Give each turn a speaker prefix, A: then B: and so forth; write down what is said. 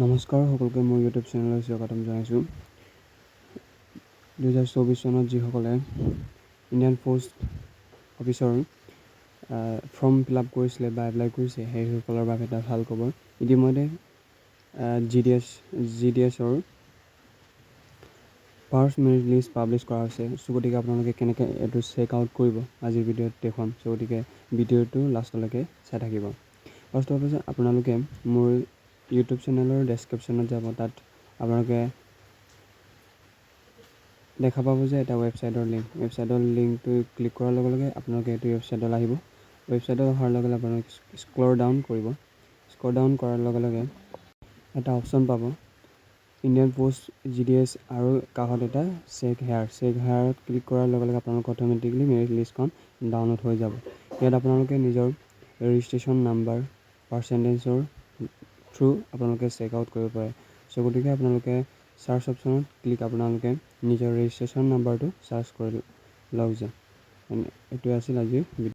A: নমস্কাৰ সকলোকে মোৰ ইউটিউব চেনেললৈ স্বাগতম জনাইছোঁ। 2024 চনত যিসকলে ইণ্ডিয়ান পোষ্ট অফিচৰ ফৰ্ম ফিল আপ কৰিছিলে বা এপ্লাই কৰিছে সেইসকলৰ বাবে এটা ভাল খবৰ। ইতিমধ্যে GDSৰ ফাৰ্ষ্ট মেৰিট লিষ্ট পাব্লিছ কৰা হৈছে। গতিকে আপোনালোকে কেনেকৈ এইটো চেক আউট কৰিব আজিৰ ভিডিঅ'ত দেখুৱাম। গতিকে ভিডিঅ'টো লাষ্টলৈকে চাই থাকিব। ফাৰ্ষ্ট অফ অল আপোনালোকে মোৰ ইউটিউব চেনেলৰ ডেছক্ৰিপশ্যনত যাব। তাত আপোনালোকে দেখা পাব যে এটা ৱেবছাইটৰ লিংকটো ক্লিক কৰাৰ লগে লগে আপোনালোকে এইটো ৱেবছাইটলৈ আহিব। ৱেবছাইটত অহাৰ লগে লগে আপোনালোকে স্ক্ৰল ডাউন কৰিব। স্ক্ৰল ডাউন কৰাৰ লগে লগে এটা অপশ্যন পাব ইণ্ডিয়ান পোষ্ট GDS আৰু কাষত এটা চেক হেয়াৰত ক্লিক কৰাৰ লগে লগে আপোনালোকৰ অট'মেটিকলি মেৰিট লিষ্টখন ডাউনলোড হৈ যাব। ইয়াত আপোনালোকে নিজৰ ৰেজিষ্ট্ৰেশ্যন নাম্বাৰ পাৰ্চেণ্টেজৰ থ্ৰু আপোনালোকে চেক আউট কৰিব পাৰে। গতিকে আপোনালোকে চাৰ্চ অপশ্যনত আপোনালোকে নিজৰ ৰেজিষ্ট্ৰেশ্যন নাম্বাৰটো চাৰ্চ কৰি লওক যে এইটোৱে আছিল আজিৰ ভিডিঅ'।